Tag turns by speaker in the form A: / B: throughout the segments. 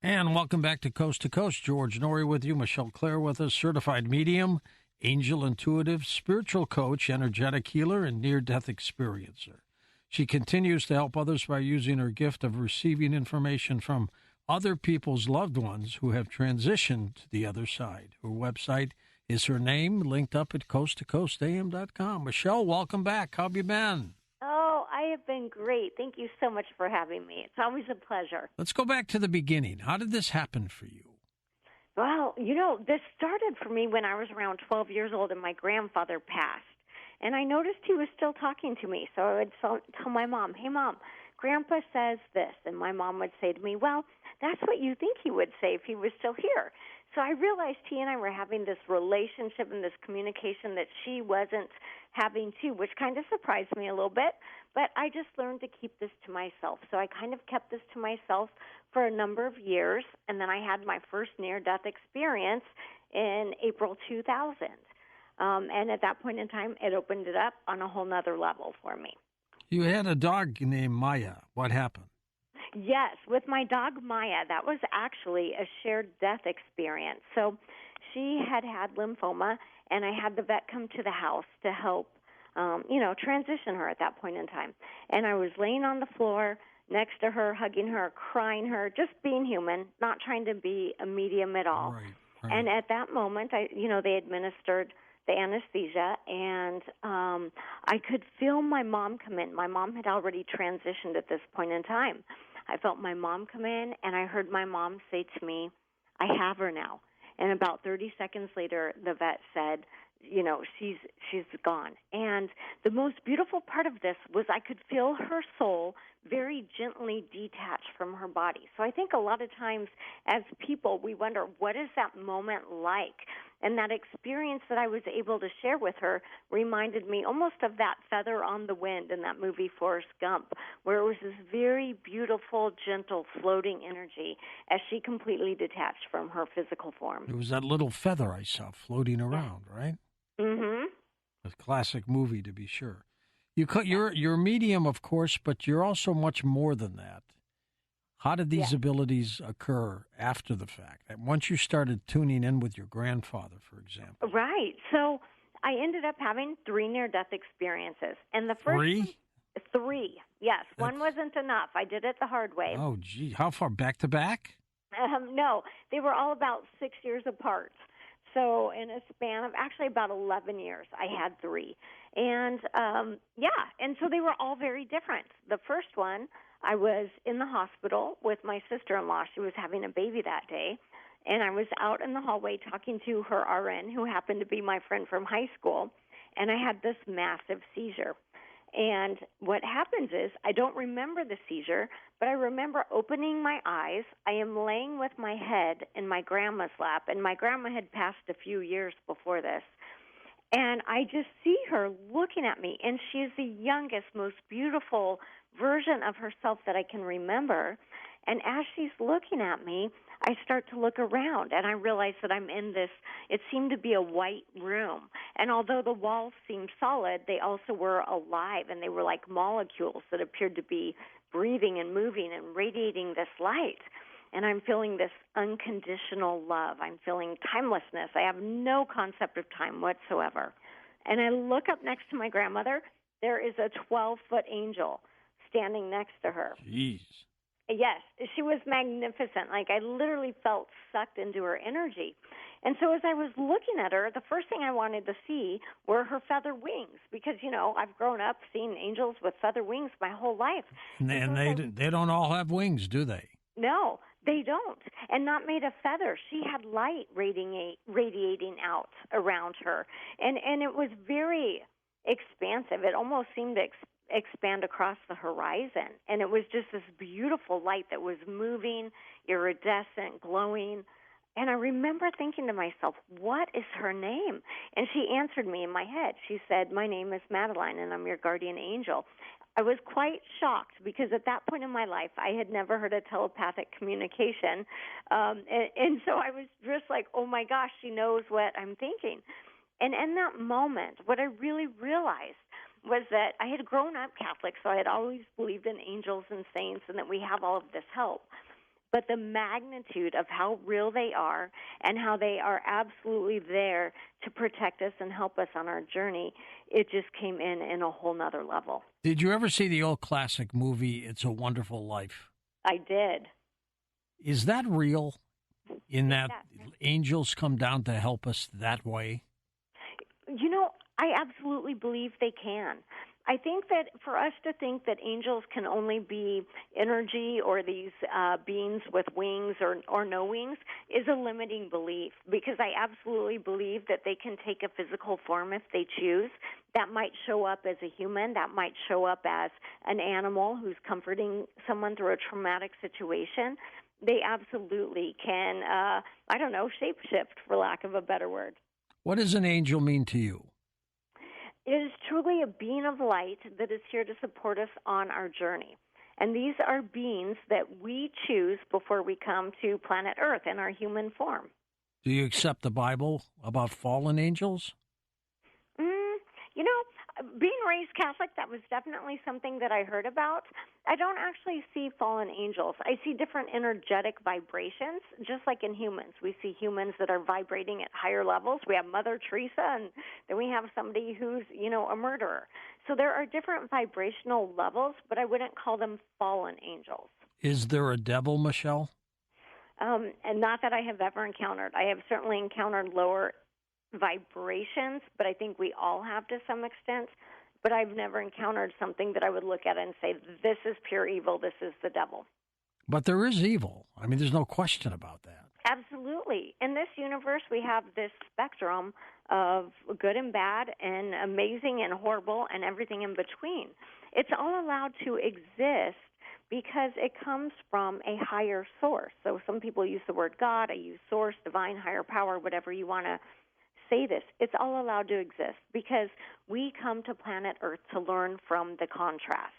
A: And welcome back to Coast. George Norrie with you, Michelle Clare with us, certified medium, angel intuitive, spiritual coach, energetic healer, and near-death experiencer. She continues to help others by using her gift of receiving information from other people's loved ones who have transitioned to the other side. Her website is her name, linked up at coasttocoastam.com. Michelle, welcome back. How have you been?
B: Oh, I have been great. Thank you so much for having me. It's always a pleasure.
A: Let's go back to the beginning. How did this happen for you?
B: Well, this started for me when I was around 12 years old and my grandfather passed. And I noticed he was still talking to me. So I would tell my mom, "Hey, Mom, Grandpa says this." And my mom would say to me, "Well, that's what you think he would say if he was still here." So I realized he and I were having this relationship and this communication that she wasn't having too, which kind of surprised me a little bit. But I just learned to keep this to myself. So I kind of kept this to myself for a number of years. And then I had my first near-death experience in April 2000. And at that point in time, it opened it up on a whole nother level for me.
A: You had a dog named Maya. What happened?
B: Yes, with my dog Maya, that was actually a shared death experience. So she had lymphoma, and I had the vet come to the house to help, transition her at that point in time. And I was laying on the floor next to her, hugging her, crying her, just being human, not trying to be a medium at all.
A: Right.
B: And at that moment, they administered the anesthesia, and I could feel my mom come in. My mom had already transitioned at this point in time. I felt my mom come in, and I heard my mom say to me, "I have her now." And about 30 seconds later, the vet said, she's gone. And the most beautiful part of this was I could feel her soul very gently detached from her body. So I think a lot of times as people, we wonder, what is that moment like? And that experience that I was able to share with her reminded me almost of that feather on the wind in that movie Forrest Gump, where it was this very beautiful, gentle, floating energy as she completely detached from her physical form.
A: It was that little feather I saw floating around, right?
B: Mm-hmm.
A: A classic movie, to be sure. You're a medium, of course, but you're also much more than that. How did these abilities occur after the fact? Once you started tuning in with your grandfather, for example.
B: Right. So I ended up having 3 near-death experiences. And the first
A: 3?
B: 3, yes. One wasn't enough. I did it the hard way.
A: Oh, gee. How far? Back to back?
B: No. They were all about 6 years apart. So in a span of actually about 11 years, I had 3. And, and so they were all very different. The first one, I was in the hospital with my sister-in-law. She was having a baby that day. And I was out in the hallway talking to her RN, who happened to be my friend from high school. And I had this massive seizure. And what happens is I don't remember the seizure, but I remember opening my eyes. I am laying with my head in my grandma's lap, and my grandma had passed a few years before this. And I just see her looking at me, and she is the youngest, most beautiful version of herself that I can remember. And as she's looking at me, I start to look around, and I realize that I'm in this, it seemed to be a white room. And although the walls seemed solid, they also were alive, and they were like molecules that appeared to be breathing and moving and radiating this light. And I'm feeling this unconditional love. I'm feeling timelessness. I have no concept of time whatsoever. And I look up next to my grandmother. There is a 12-foot angel standing next to her.
A: Jeez.
B: Yes, she was magnificent. Like, I literally felt sucked into her energy. And so as I was looking at her, the first thing I wanted to see were her feather wings because, I've grown up seeing angels with feather wings my whole life.
A: And they don't all have wings, do they?
B: No, they don't. And not made of feather. She had light radiating out around her. And it was very expansive. It almost seemed to expand across the horizon. And it was just this beautiful light that was moving, iridescent, glowing. And I remember thinking to myself, what is her name? And she answered me in my head. She said, "My name is Madeline, and I'm your guardian angel." I was quite shocked because at that point in my life, I had never heard of telepathic communication. And so I was just like, oh, my gosh, she knows what I'm thinking. And in that moment, what I really realized was that I had grown up Catholic, so I had always believed in angels and saints and that we have all of this help. but the magnitude of how real they are and how they are absolutely there to protect us and help us on our journey, it just came in a whole nother level.
A: Did you ever see the old classic movie, It's a Wonderful Life?
B: I did.
A: Is that real in that angels come down to help us that way?
B: I absolutely believe they can. I think that for us to think that angels can only be energy or these beings with wings or no wings is a limiting belief, because I absolutely believe that they can take a physical form if they choose. That might show up as a human. That might show up as an animal who's comforting someone through a traumatic situation. They absolutely can, shapeshift, for lack of a better word.
A: What does an angel mean to you?
B: It is truly a being of light that is here to support us on our journey. And these are beings that we choose before we come to planet Earth in our human form.
A: Do you accept the Bible about fallen angels?
B: Being raised Catholic, that was definitely something that I heard about. I don't actually see fallen angels. I see different energetic vibrations, just like in humans. We see humans that are vibrating at higher levels. We have Mother Teresa, and then we have somebody who's, a murderer. So there are different vibrational levels, but I wouldn't call them fallen angels.
A: Is there a devil, Michelle?
B: And not that I have ever encountered. I have certainly encountered lower vibrations, but I think we all have to some extent. But I've never encountered something that I would look at and say, this is pure evil, this is the devil.
A: But there is evil. I mean, there's no question about that.
B: Absolutely. In this universe, we have this spectrum of good and bad and amazing and horrible and everything in between. It's all allowed to exist because it comes from a higher source. So some people use the word God, I use source, divine, higher power, whatever you want to say this. It's all allowed to exist because we come to planet Earth to learn from the contrast.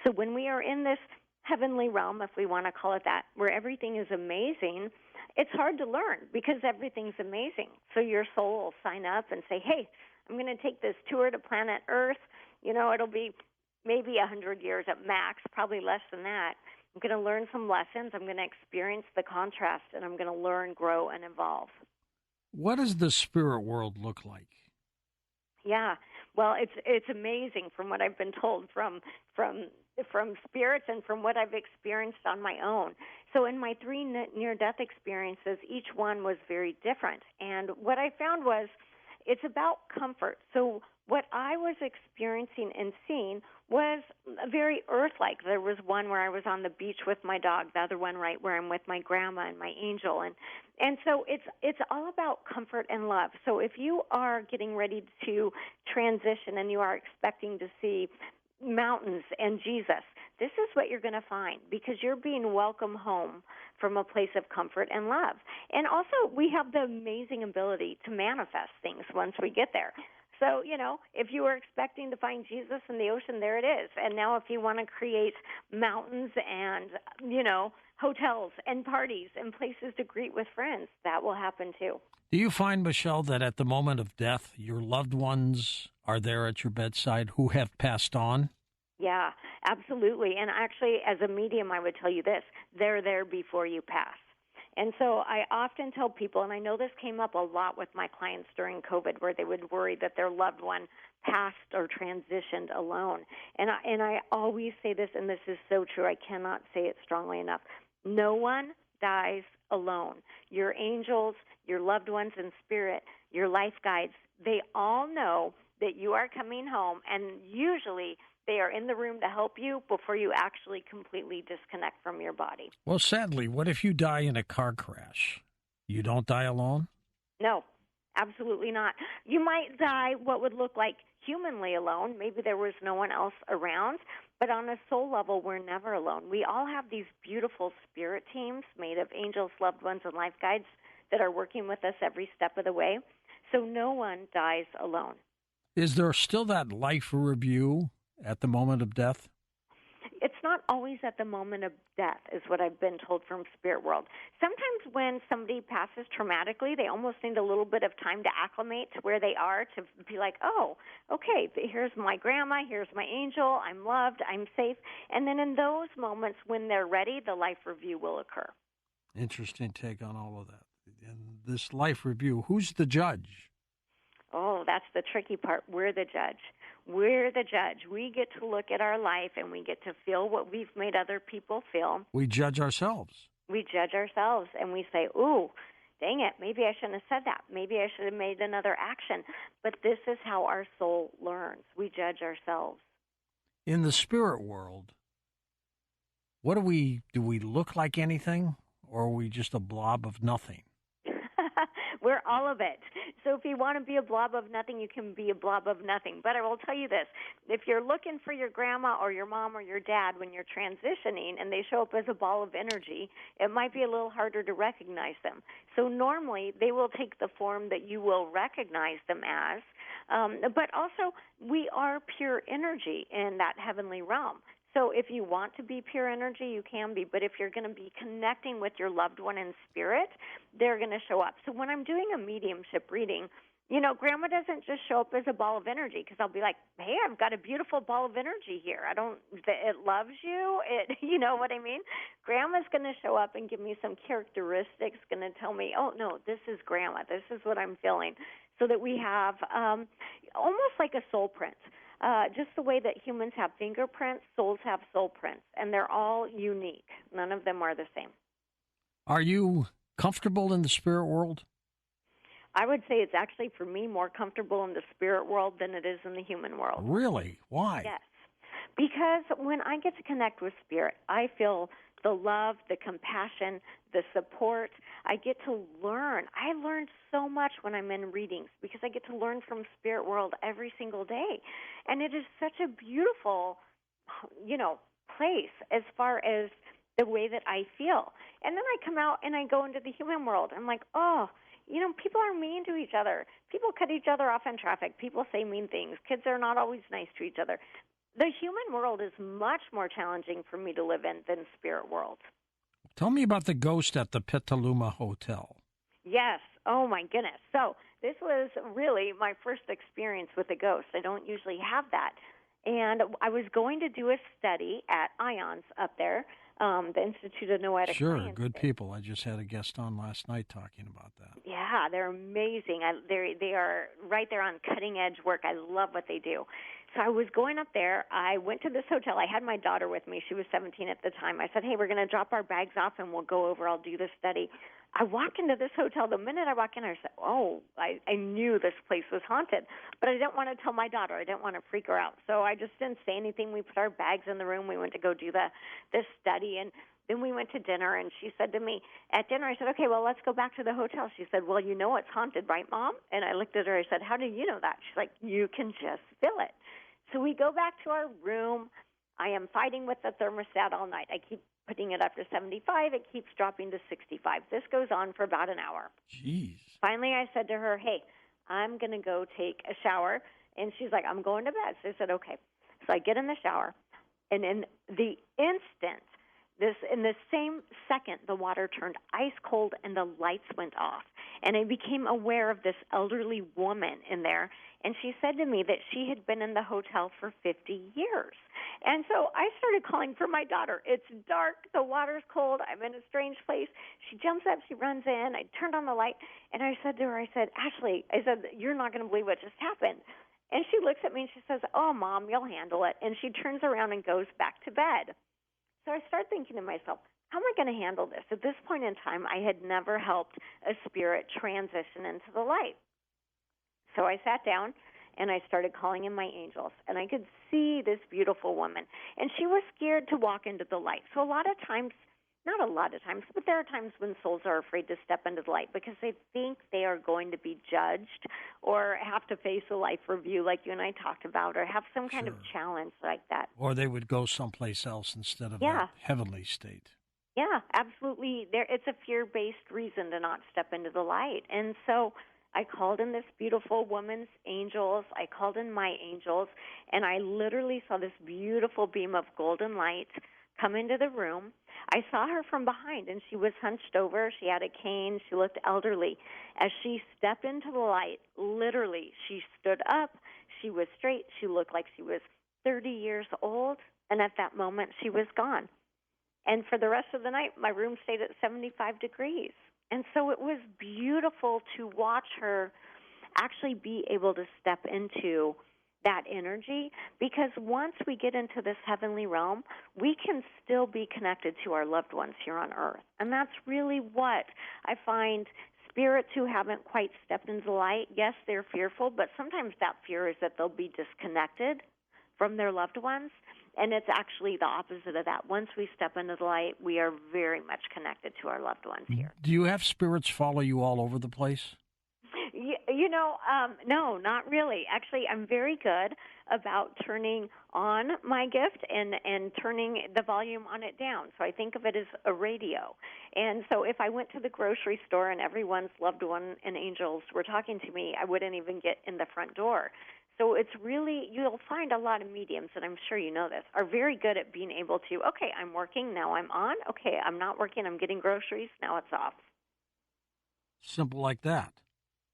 B: So when we are in this heavenly realm, if we want to call it that, where everything is amazing, it's hard to learn because everything's amazing. So your soul will sign up and say, hey, I'm going to take this tour to planet Earth. It'll be maybe 100 years at max, probably less than that. I'm going to learn some lessons. I'm going to experience the contrast, and I'm going to learn, grow, and evolve.
A: What does the spirit world look like?
B: Yeah, well, it's amazing from what I've been told from spirits and from what I've experienced on my own. So in my 3 near-death experiences, each one was very different. And what I found was it's about comfort. So what I was experiencing and seeing was very earth-like. There was one where I was on the beach with my dog, the other one right where I'm with my grandma and my angel. And so it's all about comfort and love. So if you are getting ready to transition and you are expecting to see mountains and Jesus, this is what you're going to find because you're being welcome home from a place of comfort and love. And also, we have the amazing ability to manifest things once we get there. So, if you were expecting to find Jesus in the ocean, there it is. And now if you want to create mountains and, hotels and parties and places to greet with friends, that will happen too.
A: Do you find, Michelle, that at the moment of death, your loved ones are there at your bedside who have passed on?
B: Yeah, absolutely. And actually, as a medium, I would tell you this, they're there before you pass. And so I often tell people, and I know this came up a lot with my clients during COVID, where they would worry that their loved one passed or transitioned alone. And I always say this, and this is so true, I cannot say it strongly enough. No one dies alone. Your angels, your loved ones in spirit, your life guides, they all know that you are coming home, and usually they are in the room to help you before you actually completely disconnect from your body.
A: Well, sadly, what if you die in a car crash? You don't die alone?
B: No, absolutely not. You might die what would look like humanly alone. Maybe there was no one else around. But on a soul level, we're never alone. We all have these beautiful spirit teams made of angels, loved ones, and life guides that are working with us every step of the way. So no one dies alone.
A: Is there still that life review at the moment of death?
B: It's not always at the moment of death, is what I've been told from Spirit World. Sometimes when somebody passes traumatically, they almost need a little bit of time to acclimate to where they are, to be like, oh, okay, here's my grandma, here's my angel, I'm loved, I'm safe. And then in those moments when they're ready, the life review will occur.
A: Interesting take on all of that. In this life review, who's the judge?
B: Oh, that's the tricky part. We're the judge. We're the judge. We get to look at our life and we get to feel what we've made other people feel.
A: We judge ourselves.
B: We judge ourselves and we say, ooh, dang it, maybe I shouldn't have said that. Maybe I should have made another action. But this is how our soul learns. We judge ourselves.
A: In the spirit world, what do we look like anything, or are we just a blob of nothing?
B: We're all of it. So if you want to be a blob of nothing, you can be a blob of nothing. But I will tell you this, if you're looking for your grandma or your mom or your dad when you're transitioning and they show up as a ball of energy, it might be a little harder to recognize them. So normally they will take the form that you will recognize them as. But also we are pure energy in that heavenly realm. So if you want to be pure energy, you can be. But if you're going to be connecting with your loved one in spirit, they're going to show up. So when I'm doing a mediumship reading, you know, Grandma doesn't just show up as a ball of energy because I'll be like, hey, I've got a beautiful ball of energy here. It loves you. You know what I mean? Grandma's going to show up and give me some characteristics, going to tell me, oh, no, this is Grandma. This is what I'm feeling. So that we have almost like a soul print. Just the way that humans have fingerprints, souls have soul prints, and they're all unique. None of them are the same.
A: Are you comfortable in the spirit world?
B: I would say it's actually, for me, more comfortable in the spirit world than it is in the human world.
A: Really? Why?
B: Yes. Because when I get to connect with spirit, I feel the love, the compassion, the support. I get to learn. I learn so much when I'm in readings because I get to learn from spirit world every single day. And it is such a beautiful, place as far as the way that I feel. And then I come out and I go into the human world. I'm like, people are mean to each other. People cut each other off in traffic. People say mean things. Kids are not always nice to each other. The human world is much more challenging for me to live in than spirit world.
A: Tell me about the ghost at the Petaluma Hotel.
B: Yes. Oh, my goodness. So this was really my first experience with a ghost. I don't usually have that. And I was going to do a study at IONS up there, the Institute of Noetic Science.
A: Sure, good people. I just had a guest on last night talking about that.
B: Yeah, they're amazing. They are right there on cutting-edge work. I love what they do. So I was going up there. I went to this hotel. I had my daughter with me. She was 17 at the time. I said, hey, we're going to drop our bags off and we'll go over. I'll do the study. I walk into this hotel. The minute I walk in, I said, I knew this place was haunted. But I didn't want to tell my daughter. I didn't want to freak her out. So I just didn't say anything. We put our bags in the room. We went to go do this study. And then we went to dinner, and she said to me at dinner, I said, okay, well, let's go back to the hotel. She said, well, you know it's haunted, right, Mom? And I looked at her. I said, how do you know that? She's like, you can just feel it. So we go back to our room. I am fighting with the thermostat all night. I keep putting it up to 75. It keeps dropping to 65. This goes on for about an hour.
A: Jeez.
B: Finally, I said to her, hey, I'm going to go take a shower. And she's like, I'm going to bed. So I said, okay. So I get in the shower, and in the instant, in the same second, the water turned ice cold and the lights went off. And I became aware of this elderly woman in there. And she said to me that she had been in the hotel for 50 years. And so I started calling for my daughter. It's dark. The water's cold. I'm in a strange place. She jumps up. She runs in. I turned on the light. And I said to her, Ashley, you're not going to believe what just happened. And she looks at me and she says, oh, Mom, you'll handle it. And she turns around and goes back to bed. So I started thinking to myself, how am I going to handle this? At this point in time, I had never helped a spirit transition into the light. So I sat down and I started calling in my angels, and I could see this beautiful woman, and she was scared to walk into the light. So not a lot of times, but there are times when souls are afraid to step into the light because they think they are going to be judged or have to face a life review like you and I talked about, or have some kind of challenge like that.
A: Or they would go someplace else instead of that heavenly state.
B: Yeah, absolutely. It's a fear-based reason to not step into the light. And so I called in this beautiful woman's angels. I called in my angels, and I literally saw this beautiful beam of golden light come into the room. I saw her from behind, and she was hunched over. She had a cane. She looked elderly. As she stepped into the light, literally, she stood up. She was straight. She looked like she was 30 years old, and at that moment, she was gone. And for the rest of the night, my room stayed at 75 degrees. And so it was beautiful to watch her actually be able to step into that energy, because once we get into this heavenly realm, we can still be connected to our loved ones here on earth. And that's really what I find spirits who haven't quite stepped into the light, yes, they're fearful, but sometimes that fear is that they'll be disconnected from their loved ones. And it's actually the opposite of that. Once we step into the light, we are very much connected to our loved ones here.
A: Do you have spirits follow you all over the place?
B: No, not really. Actually, I'm very good about turning on my gift and turning the volume on it down. So I think of it as a radio. And so if I went to the grocery store and everyone's loved one and angels were talking to me, I wouldn't even get in the front door. So it's really, you'll find a lot of mediums, and I'm sure you know this, are very good at being able to, okay, I'm working, now I'm on. Okay, I'm not working, I'm getting groceries, now it's off.
A: Simple like that.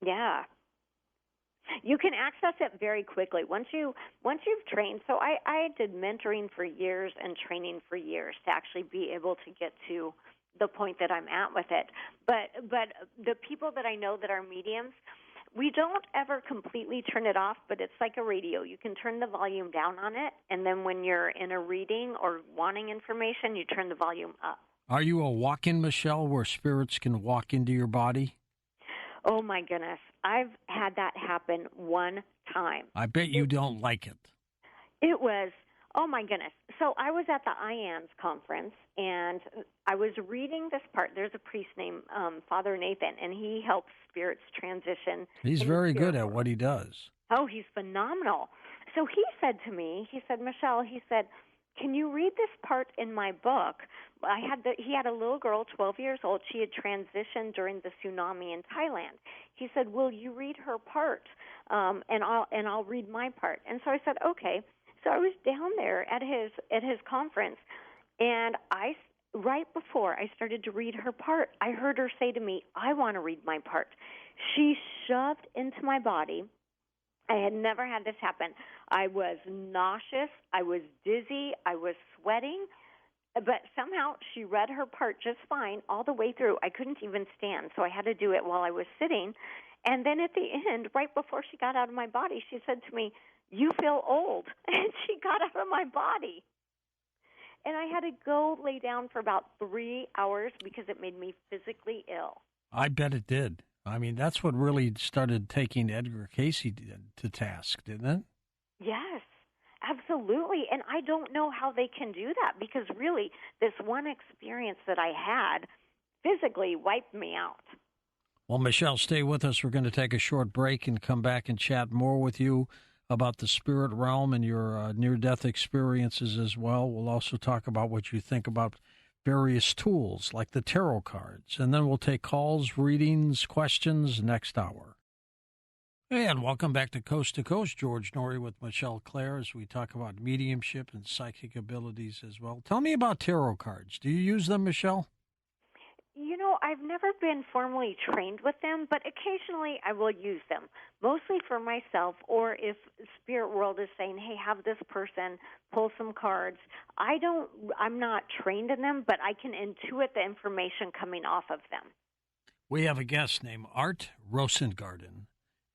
B: Yeah. You can access it very quickly once you've trained. So I did mentoring for years and training for years to actually be able to get to the point that I'm at with it. But the people that I know that are mediums, we don't ever completely turn it off, but it's like a radio. You can turn the volume down on it, and then when you're in a reading or wanting information, you turn the volume up.
A: Are you a walk-in, Michelle, where spirits can walk into your body?
B: Oh, my goodness. I've had that happen one time.
A: I bet you don't like it.
B: It was, oh, my goodness. So I was at the IANS conference, and I was reading this part. There's a priest named Father Nathan, and he helps spirits transition.
A: He's very good at what he does.
B: Oh, he's phenomenal. So he said to me, he said, Michelle, he said, can you read this part in my book? He had a little girl, 12 years old. She had transitioned during the tsunami in Thailand. He said, will you read her part? And I'll read my part. And so I said, okay. So I was down there at his conference, and right before I started to read her part, I heard her say to me, I want to read my part. She shoved into my body. I had never had this happen. I was nauseous. I was dizzy. I was sweating. But somehow she read her part just fine all the way through. I couldn't even stand, so I had to do it while I was sitting. And then at the end, right before she got out of my body, she said to me, you feel old. And she got out of my body. And I had to go lay down for about 3 hours because it made me physically ill.
A: I bet it did. I mean, that's what really started taking Edgar Casey to task, didn't it?
B: Yes, absolutely. And I don't know how they can do that, because really this one experience that I had physically wiped me out.
A: Well, Michelle, stay with us. We're going to take a short break and come back and chat more with you about the spirit realm and your near-death experiences as well. We'll also talk about what you think about various tools like the tarot cards. And then we'll take calls, readings, questions next hour. And welcome back to Coast. George Norrie with Michelle Clare as we talk about mediumship and psychic abilities as well. Tell me about tarot cards. Do you use them, Michelle?
B: You know, I've never been formally trained with them, but occasionally I will use them, mostly for myself, or if Spirit World is saying, hey, have this person pull some cards. I'm not trained in them, but I can intuit the information coming off of them.
A: We have a guest named Art Rosengarten,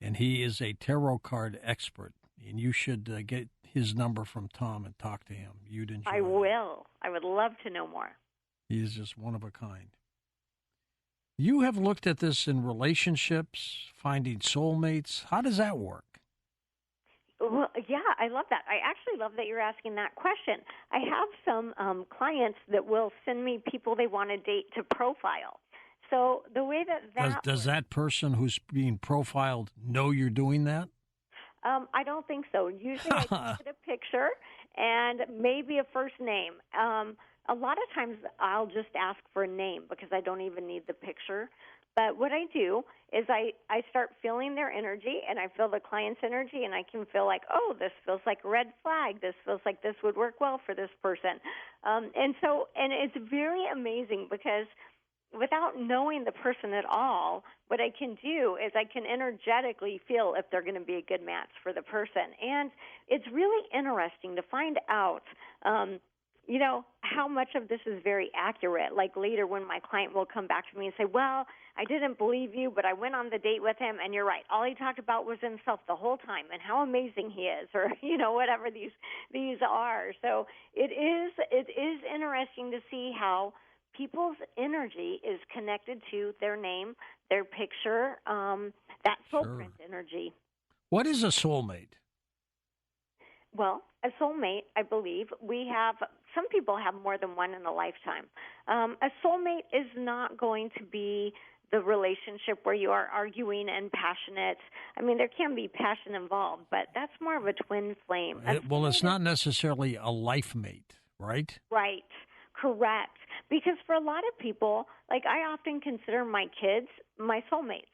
A: and he is a tarot card expert, and you should get his number from Tom and talk to him. You'd enjoy it.
B: I will. I would love to know more.
A: He is just one of a kind. You have looked at this in relationships, finding soulmates. How does that work?
B: Well, yeah, I love that. I actually love that you're asking that question. I have some clients that will send me people they want to date to profile. So the way that
A: does that person who's being profiled know you're doing that?
B: I don't think so. Usually I get a picture and maybe a first name. A lot of times I'll just ask for a name because I don't even need the picture. But what I do is I start feeling their energy, and I feel the client's energy, and I can feel like, oh, this feels like a red flag. This feels like this would work well for this person. And it's very amazing because without knowing the person at all, what I can do is I can energetically feel if they're going to be a good match for the person. And it's really interesting to find out how much of this is very accurate. Like later when my client will come back to me and say, well, I didn't believe you, but I went on the date with him, and you're right. All he talked about was himself the whole time and how amazing he is, or, whatever these are. So it is interesting to see how people's energy is connected to their name, their picture, that soul print energy.
A: What is a soulmate?
B: Well, a soulmate, I believe, some people have more than one in a lifetime. A soulmate is not going to be the relationship where you are arguing and passionate. I mean, there can be passion involved, but that's more of a twin flame.
A: It's not necessarily a life mate, right?
B: Right. Correct. Because for a lot of people, like I often consider my kids my soulmates,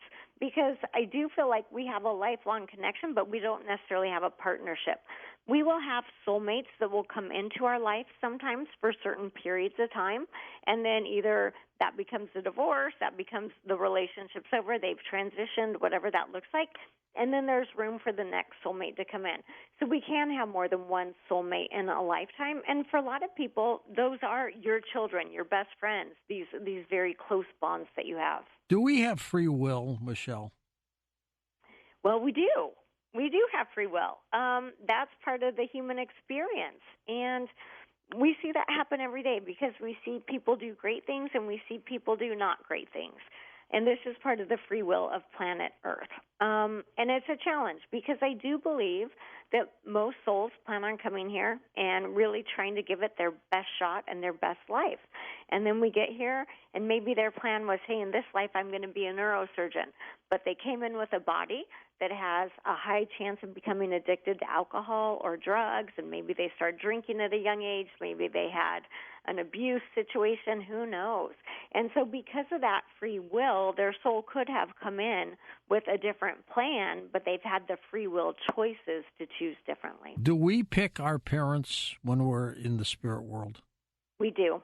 B: because I do feel like we have a lifelong connection, but we don't necessarily have a partnership. We will have soulmates that will come into our life sometimes for certain periods of time, and then either that becomes a divorce, that becomes the relationship's over, they've transitioned, whatever that looks like, and then there's room for the next soulmate to come in. So we can have more than one soulmate in a lifetime, and for a lot of people, those are your children, your best friends, these very close bonds that you have.
A: Do we have free will, Michelle?
B: Well, we do. We do have free will. That's part of the human experience. And we see that happen every day because we see people do great things and we see people do not great things. And this is part of the free will of planet Earth. And it's a challenge because I do believe that most souls plan on coming here and really trying to give it their best shot and their best life. And then we get here, and maybe their plan was, hey, in this life I'm going to be a neurosurgeon. But they came in with a body that has a high chance of becoming addicted to alcohol or drugs, and maybe they start drinking at a young age. Maybe they had an abuse situation, who knows? And so because of that free will, their soul could have come in with a different plan, but they've had the free will choices to choose differently.
A: Do we pick our parents when we're in the spirit world?
B: We do.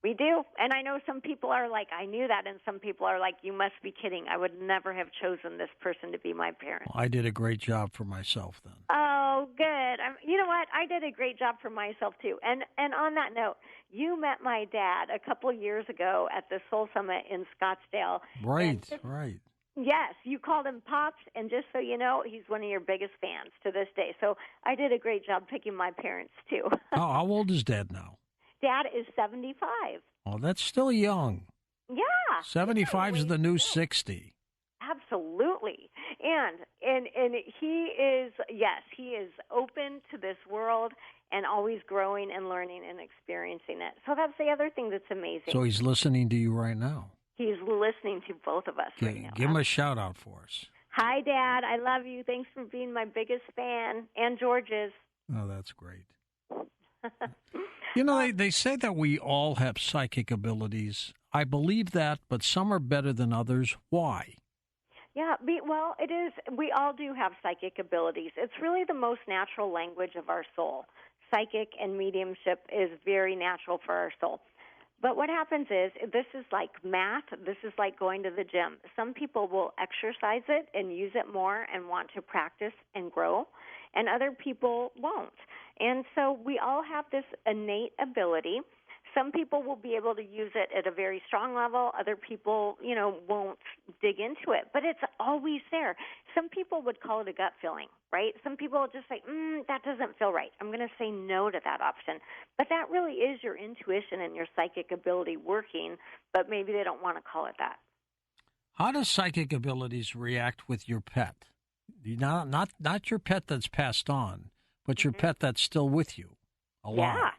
B: We do. And I know some people are like, I knew that, and some people are like, you must be kidding. I would never have chosen this person to be my parent.
A: I did a great job for myself then.
B: Oh, good. You know what? I did a great job for myself, too. And on that note, you met my dad a couple of years ago at the Soul Summit in Scottsdale.
A: Right, right.
B: Yes, you called him Pops, and just so you know, he's one of your biggest fans to this day. So I did a great job picking my parents, too.
A: How old is Dad now?
B: Dad is 75.
A: Oh, that's still young.
B: Yeah.
A: 75 is the new 60.
B: Absolutely. And he is, yes, he is open to this world and always growing and learning and experiencing it. So that's the other thing that's amazing.
A: So he's listening to you right now.
B: He's listening to both of us right now.
A: Give him a shout out for us.
B: Hi, Dad. I love you. Thanks for being my biggest fan, and George's.
A: Oh, that's great. You know, they say that we all have psychic abilities. I believe that, but some are better than others. Why?
B: Yeah, well, it is. We all do have psychic abilities. It's really the most natural language of our soul. Psychic and mediumship is very natural for our soul. But what happens is, this is like math. This is like going to the gym. Some people will exercise it and use it more and want to practice and grow, and other people won't. And so we all have this innate ability. Some people will be able to use it at a very strong level. Other people, won't dig into it. But it's always there. Some people would call it a gut feeling, right? Some people will just say, that doesn't feel right. I'm going to say no to that option. But that really is your intuition and your psychic ability working, but maybe they don't want to call it that.
A: How do psychic abilities react with your pet? Not your pet that's passed on, but your pet that's still with you, alive.
B: Yeah.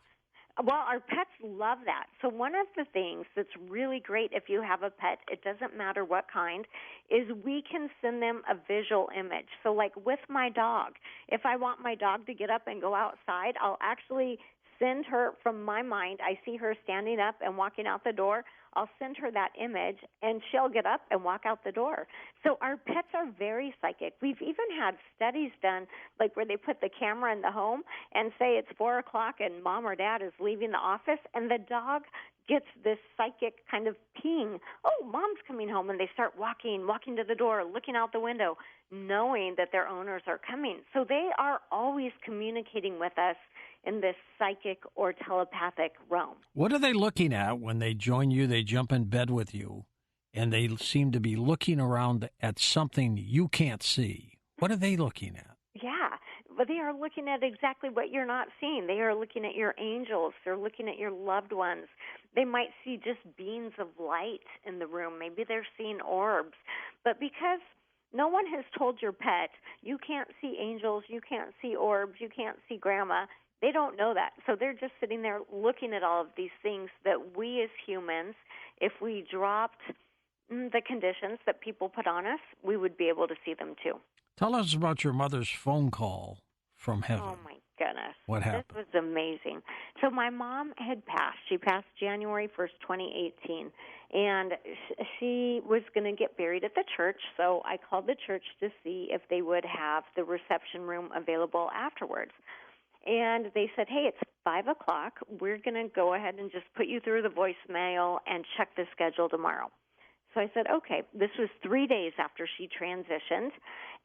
B: Well, our pets love that. So one of the things that's really great if you have a pet, it doesn't matter what kind, is we can send them a visual image. So like with my dog, if I want my dog to get up and go outside, I'll actually send her from my mind. I see her standing up and walking out the door. I'll send her that image, and she'll get up and walk out the door. So our pets are very psychic. We've even had studies done, like where they put the camera in the home and say it's 4 o'clock and mom or dad is leaving the office, and the dog gets this psychic kind of ping. Oh, mom's coming home, and they start walking to the door, looking out the window, knowing that their owners are coming. So they are always communicating with us in this psychic or telepathic realm.
A: What are they looking at when they join you? They jump in bed with you, and they seem to be looking around at something you can't see. What are they looking at?
B: Yeah, but they are looking at exactly what you're not seeing. They are looking at your angels. They're looking at your loved ones. They might see just beams of light in the room. Maybe they're seeing orbs. But because no one has told your pet, you can't see angels, you can't see orbs, you can't see grandma, they don't know that. So they're just sitting there looking at all of these things that we as humans, if we dropped the conditions that people put on us, we would be able to see them too.
A: Tell us about your mother's phone call from heaven.
B: Oh, my goodness.
A: What happened?
B: This was amazing. So my mom had passed. She passed January 1st, 2018, and she was going to get buried at the church, so I called the church to see if they would have the reception room available afterwards. And they said, hey, it's 5 o'clock. We're going to go ahead and just put you through the voicemail and check the schedule tomorrow. So I said, okay. This was 3 days after she transitioned,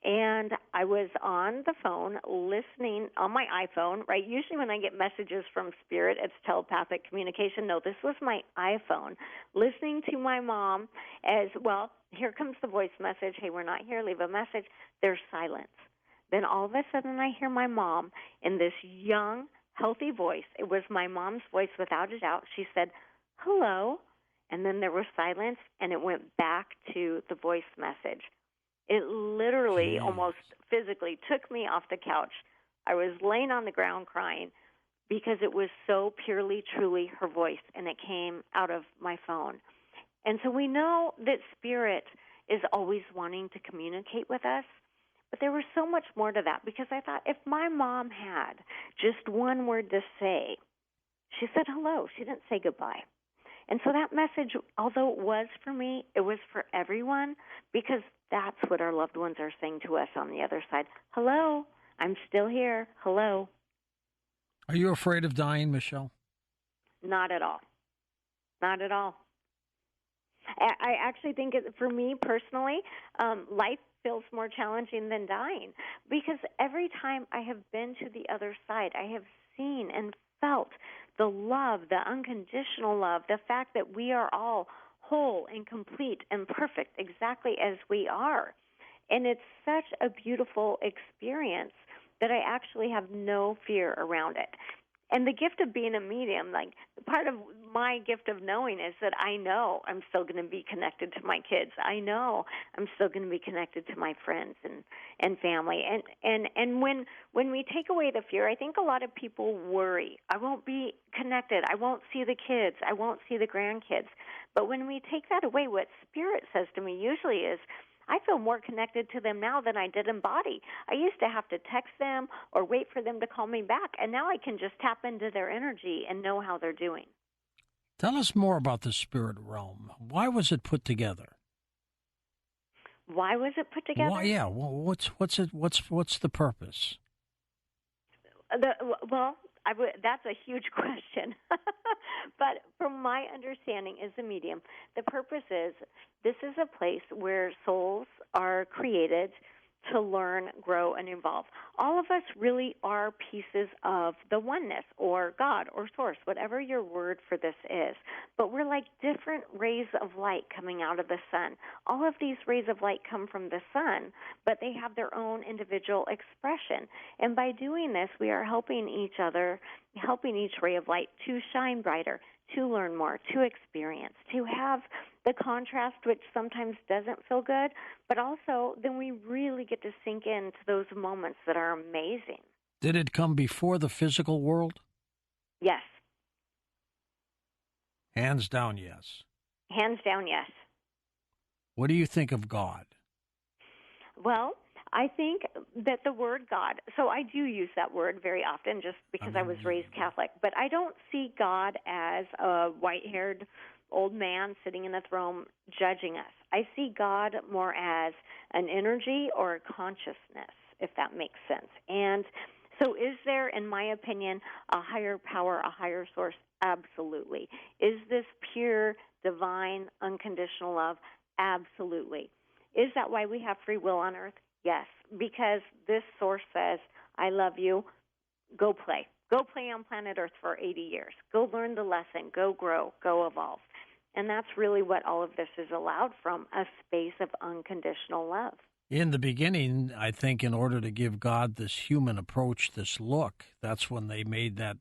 B: and I was on the phone listening on my iPhone, right? Usually when I get messages from Spirit, it's telepathic communication. No, this was my iPhone, listening to my mom as, well, here comes the voice message. Hey, we're not here. Leave a message. There's silence. Then all of a sudden I hear my mom in this young, healthy voice. It was my mom's voice without a doubt. She said, hello. And then there was silence, and it went back to the voice message. It literally, almost physically, took me off the couch. I was laying on the ground crying because it was so purely, truly her voice, and it came out of my phone. And so we know that Spirit is always wanting to communicate with us, but there was so much more to that, because I thought if my mom had just one word to say, she said hello. She didn't say goodbye. And so that message, although it was for me, it was for everyone, because that's what our loved ones are saying to us on the other side. Hello, I'm still here. Hello.
A: Are you afraid of dying, Michelle?
B: Not at all. Not at all. I actually think for me personally, life feels more challenging than dying, because every time I have been to the other side, I have seen and felt the love, the unconditional love, the fact that we are all whole and complete and perfect exactly as we are. And it's such a beautiful experience that I actually have no fear around it. And the gift of being a medium, like part of my gift of knowing is that I know I'm still going to be connected to my kids. I know I'm still going to be connected to my friends and family. And when we take away the fear, I think a lot of people worry. I won't be connected. I won't see the kids. I won't see the grandkids. But when we take that away, what Spirit says to me usually is, I feel more connected to them now than I did in body. I used to have to text them or wait for them to call me back, and now I can just tap into their energy and know how they're doing.
A: Tell us more about the spirit realm. Why was it put together?
B: Why was it put together?
A: Why, yeah. What's the purpose?
B: That's a huge question. But from my understanding as a medium, the purpose is this is a place where souls are created to learn, grow, and evolve. All of us really are pieces of the oneness or God or source, whatever your word for this is. But we're like different rays of light coming out of the sun. All of these rays of light come from the sun, but they have their own individual expression. And by doing this, we are helping each other, helping each ray of light to shine brighter, to learn more, to experience, to have the contrast, which sometimes doesn't feel good, but also then we really get to sink into those moments that are amazing.
A: Did it come before the physical world?
B: Yes.
A: Hands down, yes.
B: Hands down, yes.
A: What do you think of God?
B: Well, I think that the word God, so I do use that word very often just because I was raised Catholic, but I don't see God as a white-haired old man sitting in a throne judging us. I see God more as an energy or a consciousness, if that makes sense. And so is there, in my opinion, a higher power, a higher source? Absolutely. Is this pure, divine, unconditional love? Absolutely. Is that why we have free will on earth? Yes, because this source says, I love you, go play. Go play on planet Earth for 80 years. Go learn the lesson. Go grow. Go evolve. And that's really what all of this is allowed from, a space of unconditional love.
A: In the beginning, I think in order to give God this human approach, this look, that's when they made that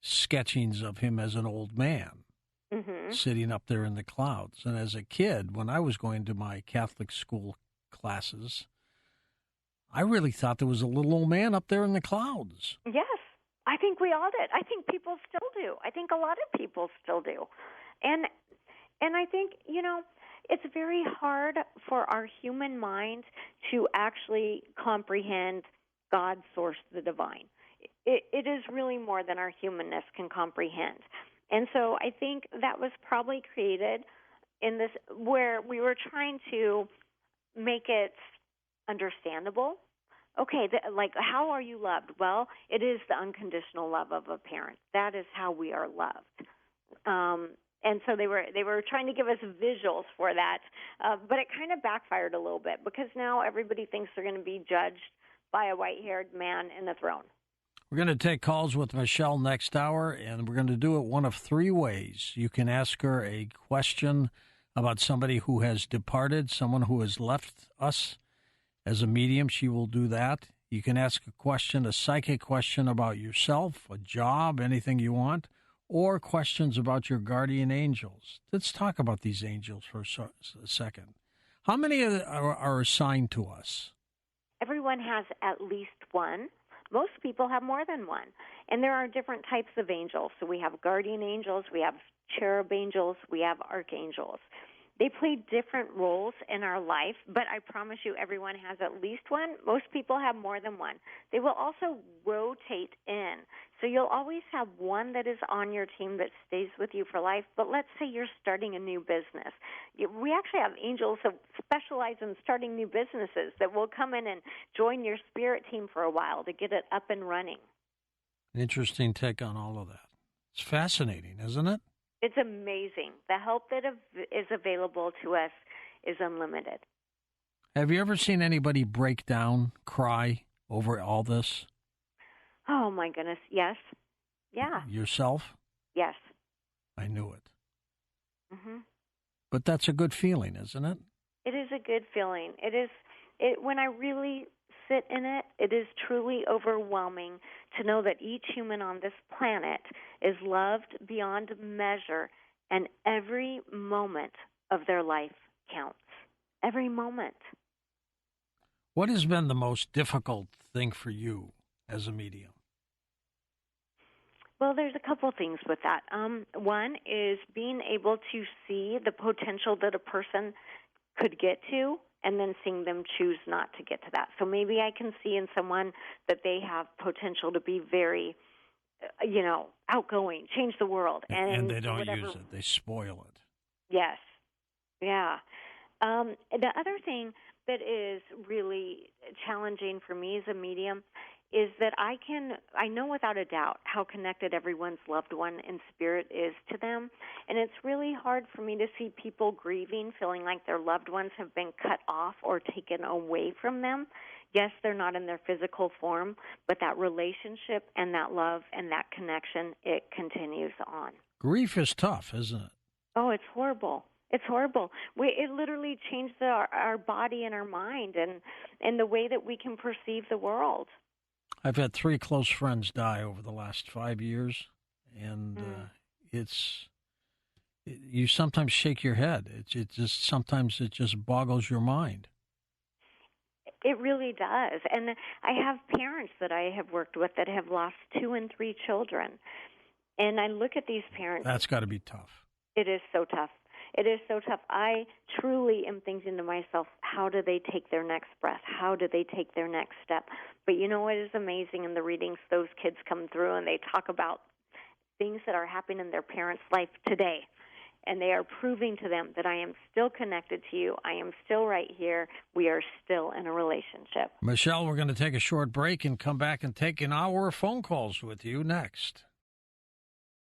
A: sketchings of him as an old man sitting up there in the clouds. And as a kid, when I was going to my Catholic school classes, I really thought there was a little old man up there in the clouds.
B: Yes, I think we all did. I think people still do. I think a lot of people still do. And I think, it's very hard for our human mind to actually comprehend God's source, the divine. It is really more than our humanness can comprehend. And so I think that was probably created in this, where we were trying to make it understandable. Okay, like, how are you loved? Well, it is the unconditional love of a parent. That is how we are loved. And so they were trying to give us visuals for that, but it kind of backfired a little bit, because now everybody thinks they're going to be judged by a white-haired man in the throne.
A: We're going to take calls with Michelle next hour, and we're going to do it one of three ways. You can ask her a question about somebody who has departed, someone who has left us as a medium. She will do that. You can ask a question, a psychic question about yourself, a job, anything you want, or questions about your guardian angels. Let's talk about these angels for a second. How many are assigned to us?
B: Everyone has at least one. Most people have more than one. And there are different types of angels. So we have guardian angels, we have cherub angels, we have archangels. They play different roles in our life, but I promise you everyone has at least one. Most people have more than one. They will also rotate in. So you'll always have one that is on your team that stays with you for life. But let's say you're starting a new business. We actually have angels that specialize in starting new businesses that will come in and join your spirit team for a while to get it up and running.
A: Interesting take on all of that. It's fascinating, isn't it?
B: It's amazing. The help that is available to us is unlimited.
A: Have you ever seen anybody break down, cry over all this?
B: Oh, my goodness. Yes. Yeah.
A: Yourself?
B: Yes.
A: I knew it.
B: Mm-hmm.
A: But that's a good feeling, isn't it?
B: It is a good feeling. It is. When I really sit in it, it is truly overwhelming to know that each human on this planet is loved beyond measure, and every moment of their life counts. Every moment.
A: What has been the most difficult thing for you as a medium?
B: Well, there's a couple things with that. One is being able to see the potential that a person could get to, and then seeing them choose not to get to that. So maybe I can see in someone that they have potential to be very, outgoing, change the world.
A: And they don't use it. They spoil it.
B: Yes. Yeah. The other thing that is really challenging for me as a medium is that I know without a doubt how connected everyone's loved one in spirit is to them. And it's really hard for me to see people grieving, feeling like their loved ones have been cut off or taken away from them. Yes, they're not in their physical form, but that relationship and that love and that connection, it continues on.
A: Grief is tough, isn't it?
B: Oh, it's horrible. It's horrible. It literally changed our body and our mind and the way that we can perceive the world.
A: I've had 3 close friends die over the last 5 years, and you sometimes shake your head. Sometimes it just boggles your mind.
B: It really does. And I have parents that I have worked with that have lost 2 and 3 children. And I look at these parents.
A: That's got to be tough.
B: It is so tough. It is so tough. I truly am thinking to myself, how do they take their next breath? How do they take their next step? But you know what is amazing in the readings? Those kids come through and they talk about things that are happening in their parents' life today. And they are proving to them that I am still connected to you. I am still right here. We are still in a relationship.
A: Michelle, we're going to take a short break and come back and take an hour of phone calls with you next.